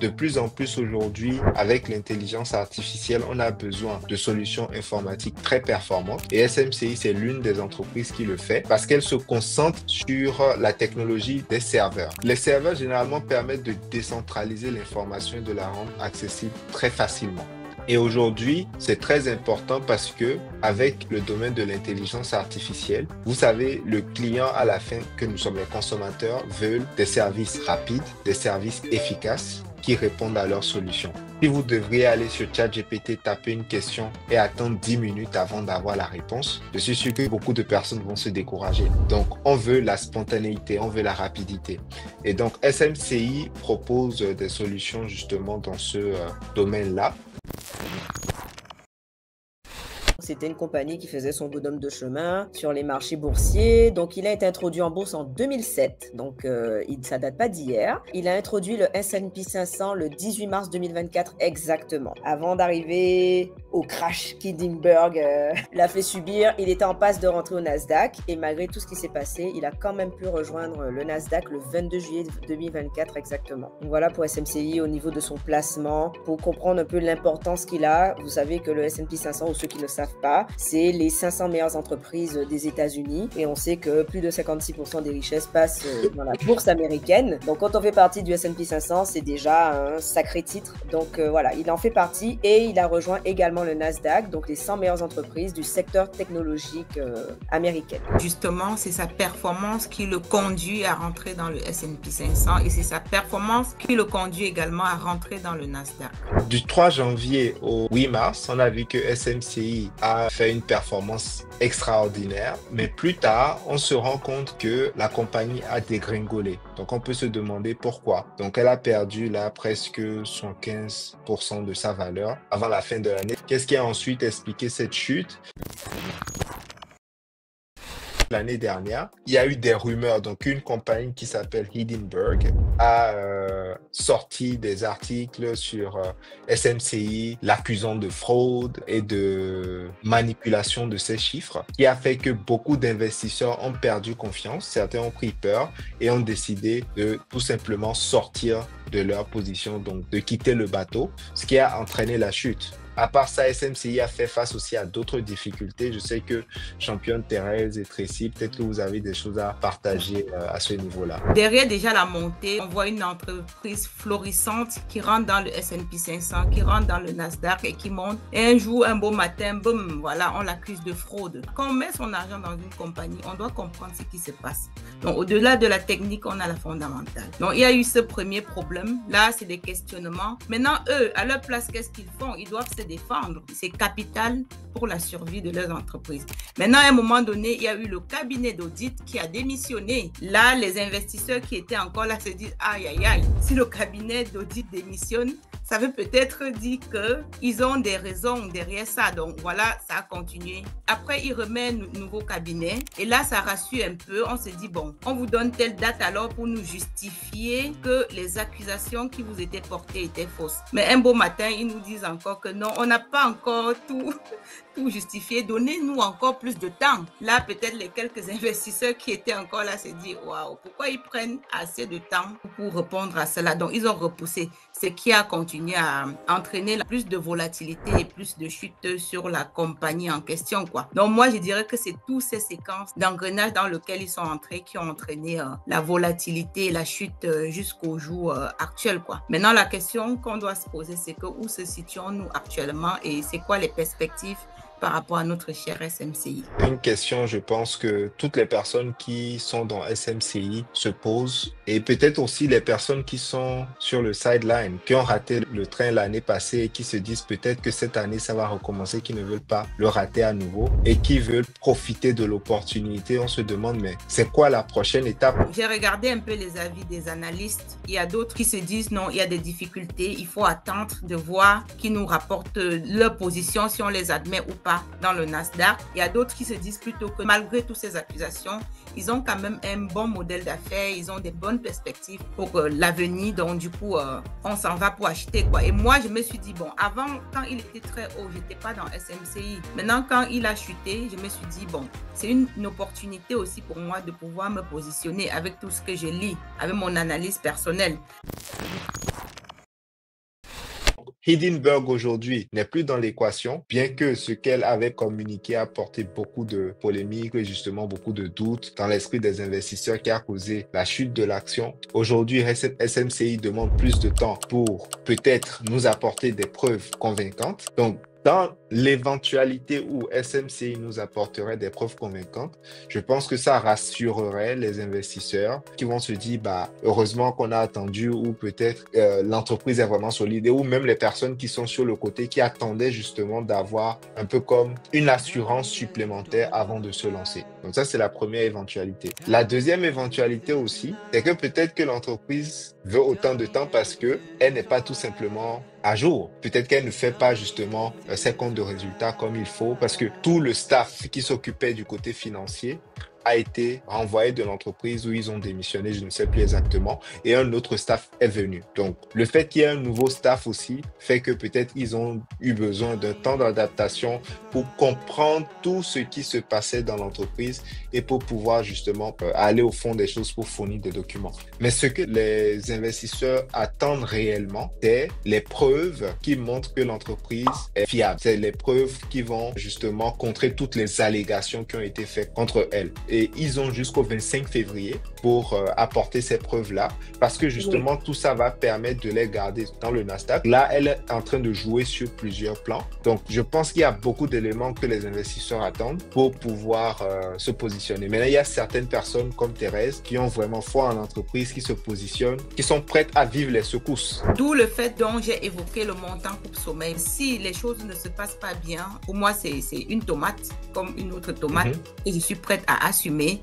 de plus en plus aujourd'hui, avec l'intelligence artificielle, on a besoin de solutions informatiques très performantes. Et SMCI, c'est l'une des entreprises qui le fait parce qu'elle se concentre sur la technologie des serveurs. Les serveurs, généralement, permettent de décentraliser l'information et de la rendre accessible très facilement. Et aujourd'hui, c'est très important parce que avec le domaine de l'intelligence artificielle, vous savez, le client à la fin, que nous sommes les consommateurs, veulent des services rapides, des services efficaces qui répondent à leurs solutions. Si vous devriez aller sur ChatGPT, taper une question et attendre 10 minutes avant d'avoir la réponse, je suis sûr que beaucoup de personnes vont se décourager. Donc, on veut la spontanéité, on veut la rapidité. Et donc, SMCI propose des solutions justement dans ce domaine-là. C'était une compagnie qui faisait son bonhomme de chemin sur les marchés boursiers. Donc, il a été introduit en bourse en 2007. Donc, ça date pas d'hier. Il a introduit le S&P 500 le 18 mars 2024 exactement. Avant d'arriver au crash qu'Hindenburg l'a fait subir, il était en passe de rentrer au Nasdaq. Et malgré tout ce qui s'est passé, il a quand même pu rejoindre le Nasdaq le 22 juillet 2024 exactement. Donc, voilà pour SMCI au niveau de son placement. Pour comprendre un peu l'importance qu'il a, vous savez que le S&P 500, ou ceux qui ne savent pas, c'est les 500 meilleures entreprises des États-Unis et on sait que plus de 56% des richesses passent dans la bourse américaine. Donc quand on fait partie du S&P 500, c'est déjà un sacré titre. Donc voilà, il en fait partie et il a rejoint également le Nasdaq, donc les 100 meilleures entreprises du secteur technologique américain. Justement, c'est sa performance qui le conduit à rentrer dans le S&P 500 et c'est sa performance qui le conduit également à rentrer dans le Nasdaq. Du 3 janvier au 8 mars, on a vu que SMCI a fait une performance extraordinaire, mais plus tard, on se rend compte que la compagnie a dégringolé. Donc, on peut se demander pourquoi. Donc, elle a perdu là presque 115% de sa valeur avant la fin de l'année. Qu'est-ce qui a ensuite expliqué cette chute? L'année dernière, il y a eu des rumeurs. Donc, une compagnie qui s'appelle Hindenburg a sorti des articles sur SMCI, l'accusant de fraude et de manipulation de ces chiffres, qui a fait que beaucoup d'investisseurs ont perdu confiance. Certains ont pris peur et ont décidé de tout simplement sortir de leur position, donc de quitter le bateau, ce qui a entraîné la chute. À part ça, SMCI a fait face aussi à d'autres difficultés. Je sais que championne Thérèse et Tracy, peut-être que vous avez des choses à partager à ce niveau-là. Derrière déjà la montée, on voit une entreprise florissante qui rentre dans le S&P 500, qui rentre dans le Nasdaq et qui monte. Et un jour, un beau matin, boum, voilà, on l'accuse de fraude. Quand on met son argent dans une compagnie, on doit comprendre ce qui se passe. Donc, au-delà de la technique, on a la fondamentale. Donc, il y a eu ce premier problème. Là, c'est des questionnements. Maintenant, eux, à leur place, qu'est-ce qu'ils font? Ils doivent se défendre. C'est capital pour la survie de leurs entreprises. Maintenant, à un moment donné, il y a eu le cabinet d'audit qui a démissionné. Là, les investisseurs qui étaient encore là se disent, aïe, aïe, aïe, si le cabinet d'audit démissionne, ça veut peut-être dire qu'ils ont des raisons derrière ça. Donc voilà, ça a continué. Après, il remet un nouveau cabinet. Et là, ça rassure un peu. On se dit, bon, on vous donne telle date alors pour nous justifier que les accusations qui vous étaient portées étaient fausses. Mais un beau matin, ils nous disent encore que non, on n'a pas encore tout justifié. Donnez-nous encore plus de temps. Là, peut-être les quelques investisseurs qui étaient encore là se disent, waouh, pourquoi ils prennent assez de temps pour répondre à cela? Donc, ils ont repoussé, ce qui a continué à entraîner plus de volatilité et plus de chute sur la compagnie en question, quoi. Donc, moi, je dirais que c'est toutes ces séquences d'engrenage dans lesquelles ils sont entrés qui ont entraîné la volatilité et la chute jusqu'au jour actuel, quoi. Maintenant, la question qu'on doit se poser, c'est que où se situons-nous actuellement et c'est quoi les perspectives par rapport à notre cher SMCI? Une question, je pense que toutes les personnes qui sont dans SMCI se posent et peut-être aussi les personnes qui sont sur le sideline, qui ont raté le train l'année passée et qui se disent peut-être que cette année ça va recommencer, qui ne veulent pas le rater à nouveau et qui veulent profiter de l'opportunité. On se demande mais c'est quoi la prochaine étape? J'ai regardé un peu les avis des analystes. Il y a d'autres qui se disent non, il y a des difficultés, il faut attendre de voir qui nous rapporte leur position, si on les admet ou pas dans le Nasdaq. Il y a d'autres qui se disent plutôt que malgré toutes ces accusations, ils ont quand même un bon modèle d'affaires, ils ont des bonnes perspectives pour l'avenir. Donc du coup, on s'en va pour acheter, quoi. Et moi, je me suis dit, bon, avant, quand il était très haut, je n'étais pas dans SMCI. Maintenant, quand il a chuté, je me suis dit, bon, c'est une opportunité aussi pour moi de pouvoir me positionner avec tout ce que je lis, avec mon analyse personnelle. Hindenburg aujourd'hui n'est plus dans l'équation, bien que ce qu'elle avait communiqué a porté beaucoup de polémiques et justement beaucoup de doutes dans l'esprit des investisseurs qui a causé la chute de l'action. Aujourd'hui, SMCI demande plus de temps pour peut-être nous apporter des preuves convaincantes. Donc, dans l'éventualité où SMCI nous apporterait des preuves convaincantes, je pense que ça rassurerait les investisseurs qui vont se dire, heureusement qu'on a attendu, ou peut-être l'entreprise est vraiment solide, ou même les personnes qui sont sur le côté qui attendaient justement d'avoir un peu comme une assurance supplémentaire avant de se lancer. Donc ça, c'est la première éventualité. La deuxième éventualité aussi, c'est que peut-être que l'entreprise veut autant de temps parce que elle n'est pas tout simplement à jour. Peut-être qu'elle ne fait pas justement ses comptes de résultats comme il faut parce que tout le staff qui s'occupait du côté financier a été renvoyé de l'entreprise où ils ont démissionné, je ne sais plus exactement, et un autre staff est venu. Donc, le fait qu'il y ait un nouveau staff aussi fait que peut-être ils ont eu besoin d'un temps d'adaptation pour comprendre tout ce qui se passait dans l'entreprise et pour pouvoir justement aller au fond des choses pour fournir des documents. Mais ce que les investisseurs attendent réellement, c'est les preuves qui montrent que l'entreprise est fiable. C'est les preuves qui vont justement contrer toutes les allégations qui ont été faites contre elle. Et ils ont jusqu'au 25 février pour apporter ces preuves-là, parce que justement, tout ça va permettre de les garder dans le Nasdaq. Là, elle est en train de jouer sur plusieurs plans. Donc, je pense qu'il y a beaucoup d'éléments que les investisseurs attendent pour pouvoir se positionner. Maintenant, il y a certaines personnes comme Thérèse qui ont vraiment foi en l'entreprise, qui se positionnent, qui sont prêtes à vivre les secousses. D'où le fait dont j'ai évoqué le montant coupe sommeil. Si les choses ne se passent pas bien, pour moi, c'est une tomate comme une autre tomate et je suis prête à assumer.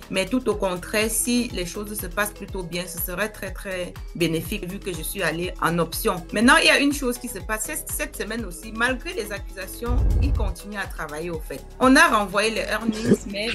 Mais tout au contraire, si les choses se passent plutôt bien, ce serait très très bénéfique vu que je suis allée en option. Maintenant, il y a une chose qui se passe cette semaine aussi, malgré les accusations, ils continuent à travailler au fait. On a renvoyé les earnings, mais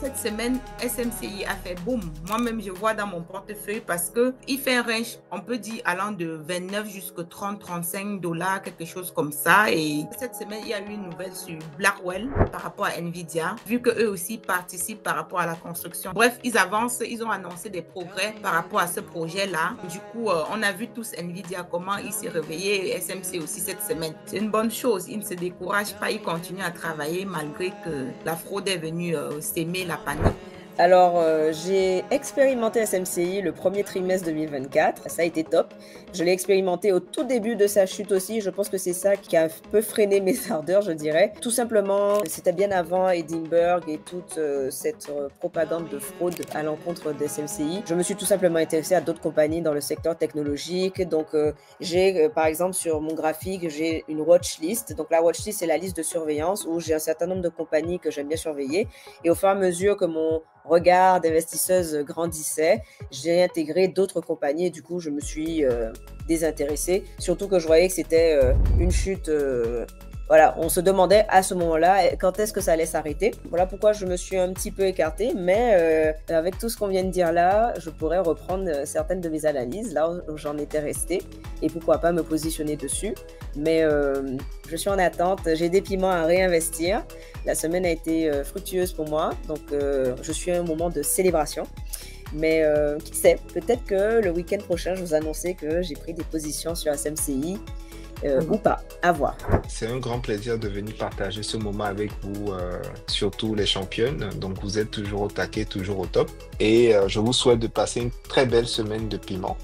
cette semaine, SMCI a fait boum. Moi-même, je vois dans mon portefeuille parce que il fait un range, on peut dire, allant de 29 jusqu'à 30-35 $, quelque chose comme ça. Et cette semaine, il y a eu une nouvelle sur Blackwell par rapport à Nvidia, vu qu'eux aussi participent par rapport à la construction. Bref, ils avancent, ils ont annoncé des progrès par rapport à ce projet-là. Du coup, on a vu tous Nvidia, comment il s'est réveillé, et SMC aussi cette semaine. C'est une bonne chose, ils ne se découragent pas, ils continuent à travailler malgré que la fraude est venue s'aimer la panique. Alors, j'ai expérimenté SMCI le premier trimestre 2024. Ça a été top. Je l'ai expérimenté au tout début de sa chute aussi. Je pense que c'est ça qui a un peu freiné mes ardeurs, je dirais. Tout simplement, c'était bien avant Hindenburg et toute cette propagande de fraude à l'encontre de SMCI. Je me suis tout simplement intéressée à d'autres compagnies dans le secteur technologique. Donc, j'ai, par exemple, sur mon graphique, j'ai une watchlist. Donc, la watchlist, c'est la liste de surveillance où j'ai un certain nombre de compagnies que j'aime bien surveiller. Et au fur et à mesure que mon regard d'investisseuse grandissait, j'ai intégré d'autres compagnies et du coup, je me suis désintéressée. Surtout que je voyais que c'était une chute. Voilà, on se demandait à ce moment-là quand est-ce que ça allait s'arrêter. Voilà pourquoi je me suis un petit peu écartée, mais avec tout ce qu'on vient de dire là, je pourrais reprendre certaines de mes analyses, là où j'en étais restée, et pourquoi pas me positionner dessus. Mais je suis en attente, j'ai des piments à réinvestir. La semaine a été fructueuse pour moi, donc je suis à un moment de célébration. Mais qui sait, peut-être que le week-end prochain, je vous annonçais que j'ai pris des positions sur SMCI. Ou pas, à voir. C'est un grand plaisir de venir partager ce moment avec vous, surtout les championnes. Donc vous êtes toujours au taquet, toujours au top. Et je vous souhaite de passer une très belle semaine de piment.